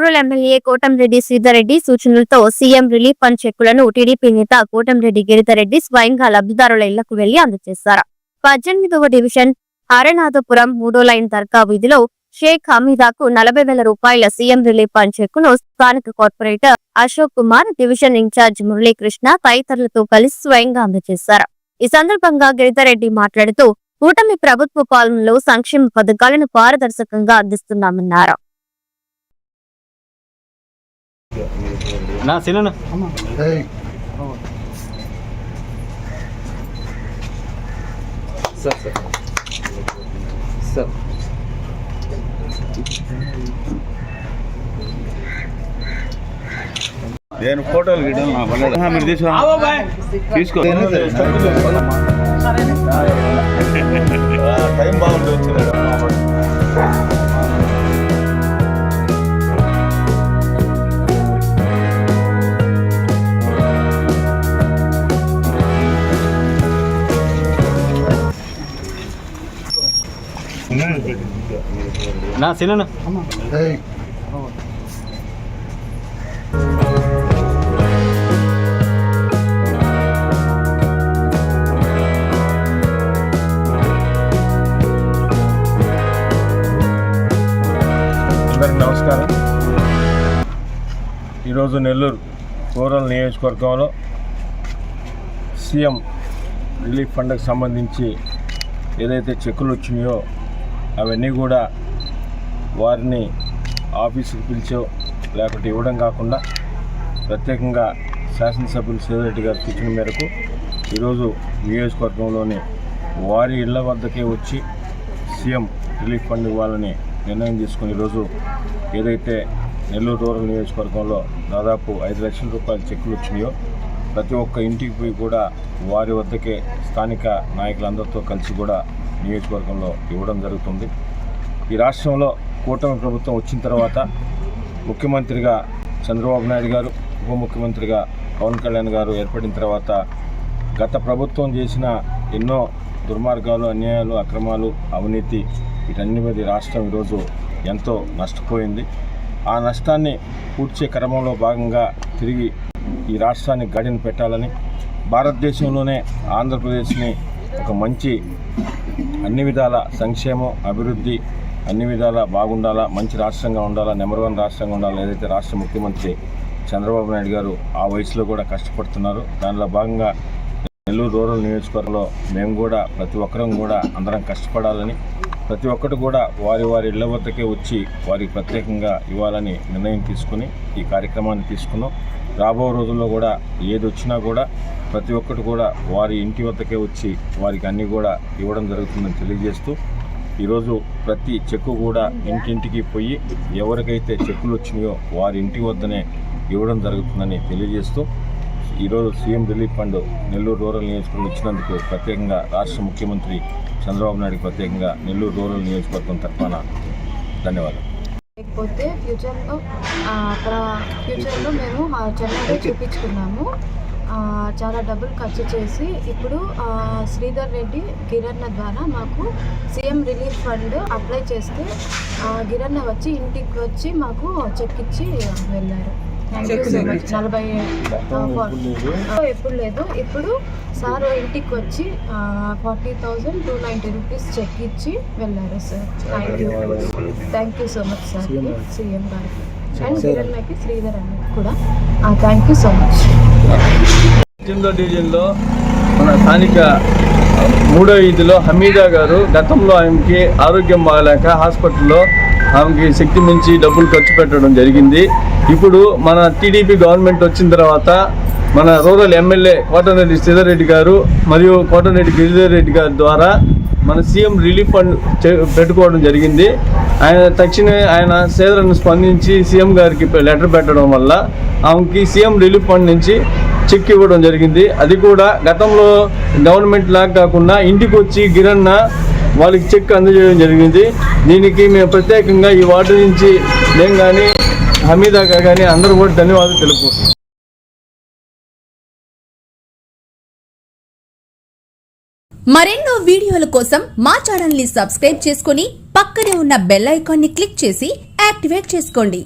Rural MLA Kotamreddy Sridhar Reddy సూచనలతో CM relief fund చెక్కులను TDP నేత కోటంరెడ్డి గిరిధర్రెడ్డి స్వయంగా లబ్ధిదారుల ఇళ్లకు వెళ్లి అందజేశారు. 18వ డివిజన్ హరనాథపురం 3వ లైన్ దర్గా వీధిలో షేక్ హమీదాకు 40,000 రూపాయల సీఎం రిలీఫ్ ఫండ్ చెక్కును స్థానిక corporator Ashok Kumar, division incharge Muralikrishna తదితరులతో కలిసి స్వయంగా అందజేశారు. ఈ సందర్భంగా గిరిధర్రెడ్డి మాట్లాడుతూ కూటమి ప్రభుత్వ పాలనలో సంక్షేమ పథకాలను పారదర్శకంగా అందిస్తున్నామన్నారు. నేను ఫోటోలు మీరు తీసుకో టైం బాగుంది వచ్చింది. నా సిన్న అందరికి నమస్కారం. ఈరోజు నెల్లూరు రూరల్ నియోజకవర్గంలో సీఎం రిలీఫ్ ఫండ్కి సంబంధించి ఏదైతే చెక్కులు వచ్చినాయో అవన్నీ కూడా వారిని ఆఫీసుకు పిలిచో లేకపోతే ఇవ్వడం కాకుండా ప్రత్యేకంగా శాసనసభ్యులు శ్రీధర్రెడ్డి గారి సూచన మేరకు ఈరోజు నియోజకవర్గంలోని వారి ఇళ్ల వద్దకే వచ్చి సీఎం రిలీఫ్ ఫండ్ ఇవ్వాలని నిర్ణయం తీసుకుని ఈరోజు ఏదైతే నెల్లూరు రూరల్ నియోజకవర్గంలో దాదాపు 5 లక్షల రూపాయల చెక్కులు వచ్చినాయో ప్రతి ఒక్క ఇంటికి పోయి కూడా వారి వద్దకే స్థానిక నాయకులందరితో కలిసి కూడా నియోజకవర్గంలో ఇవ్వడం జరుగుతుంది. ఈ రాష్ట్రంలో కూటమి ప్రభుత్వం వచ్చిన తర్వాత ముఖ్యమంత్రిగా చంద్రబాబు నాయుడు గారు, ఉప ముఖ్యమంత్రిగా పవన్ కళ్యాణ్ గారు ఏర్పడిన తర్వాత గత ప్రభుత్వం చేసిన ఎన్నో దుర్మార్గాలు, అన్యాయాలు, అక్రమాలు, అవినీతి వీటన్ని మీద రాష్ట్రం ఈరోజు ఎంతో నష్టపోయింది. ఆ నష్టాన్ని పూడ్చే క్రమంలో భాగంగా తిరిగి ఈ రాష్ట్రాన్ని గడిని పెట్టాలని భారతదేశంలోనే ఆంధ్రప్రదేశ్ని ఒక మంచి అన్ని విధాల సంక్షేమం, అభివృద్ధి అన్ని విధాలా బాగుండాలా, మంచి రాష్ట్రంగా ఉండాలా, నెంబర్ 1 రాష్ట్రంగా ఉండాలా ఏదైతే రాష్ట్ర ముఖ్యమంత్రి చంద్రబాబు నాయుడు గారు ఆ వయసులో కూడా కష్టపడుతున్నారు. దానిలో భాగంగా నెల్లూరు రూరల్ నియోజకవర్గంలో మేము కూడా ప్రతి ఒక్కరం కూడా అందరం కష్టపడాలని, ప్రతి ఒక్కరు కూడా వారి వారి ఇళ్ల వద్దకే వచ్చి వారికి ప్రత్యేకంగా ఇవ్వాలని నిర్ణయం తీసుకుని ఈ కార్యక్రమాన్ని తీసుకున్నాం. రాబో రోజుల్లో కూడా ఏది వచ్చినా కూడా ప్రతి ఒక్కరు కూడా వారి ఇంటి వద్దకే వచ్చి వారికి అన్నీ కూడా ఇవ్వడం జరుగుతుందని తెలియజేస్తూ ఈరోజు ప్రతి చెక్కు కూడా ఇంటింటికి పోయి ఎవరికైతే చెక్కులు వచ్చినాయో వారి ఇంటి వద్దనే ఇవ్వడం జరుగుతుందని తెలియజేస్తూ ఈరోజు CM relief fund Nellore rural నియోజకవర్గం ఇచ్చినందుకు ప్రత్యేకంగా రాష్ట్ర ముఖ్యమంత్రి చంద్రబాబు నాయుడు ప్రత్యేకంగా నెల్లూరు రూరల్ నియోజకవర్గం తరఫున ధన్యవాదాలు. లేకపోతే ఫ్యూచర్లో మేము చెన్నైలో చూపించుకున్నాము. చాలా డబ్బులు ఖర్చు చేసి ఇప్పుడు శ్రీధర్ రెడ్డి గిరన్న ద్వారా మాకు సీఎం రిలీఫ్ ఫండ్ అప్లై చేస్తే గిరన్న వచ్చి ఇంటికి వచ్చి మాకు చెక్ ఇచ్చి వెళ్ళారు. Thank you so much. 40 ఎప్పుడు లేదు, ఇప్పుడు సార్ ఇంటికి వచ్చి 40,290 రూపీస్ చెక్ ఇచ్చి వెళ్ళారు sir. Thank you so much sir, CM గారికి అండ్ గిరన్నకి శ్రీధర్ అన్నకి కూడా థ్యాంక్ యూ సో మచ్. 18వ డివిజన్లో మన స్థానిక 3వ వీధిలో హమీదా గారు గతంలో ఆమెకి ఆరోగ్యం బాగలేక హాస్పిటల్లో ఆమెకి శక్తి మించి డబ్బులు ఖర్చు పెట్టడం జరిగింది. ఇప్పుడు మన టీడీపీ గవర్నమెంట్ వచ్చిన తర్వాత మన రూరల్ ఎమ్మెల్యే కోటంరెడ్డి శ్రీధర్రెడ్డి గారు మరియు కోటంరెడ్డి గిరిధర్రెడ్డి గారి ద్వారా మన సీఎం రిలీఫ్ ఫండ్ పెట్టుకోవడం జరిగింది. తక్షణమే ఆయన శ్రీధర్ని స్పందించి సీఎం గారికి లెటర్ పెట్టడం వల్ల ఆమెకి సీఎం రిలీఫ్ ఫండ్ నుంచి చెక్ ఇవ్వడం జరిగింది. అది కూడా గతంలో గవర్నమెంట్ లాగా కాకుండా ఇంటికి వచ్చి గిరన్న వాళ్ళకి చెక్ అందజేయడం జరిగింది. దీనికి మేము ప్రత్యేకంగా ఈ వార్డు నుంచి మేము కానీ హమీదా కానీ అందరూ కూడా ధన్యవాదాలు తెలుపుకుంటున్నాం. మరెన్నో వీడియోల కోసం మా ఛానల్ ని సబ్స్క్రైబ్ చేసుకుని పక్కనే ఉన్న బెల్ ఐకాన్ ని క్లిక్ చేసి యాక్టివేట్ చేసుకోండి.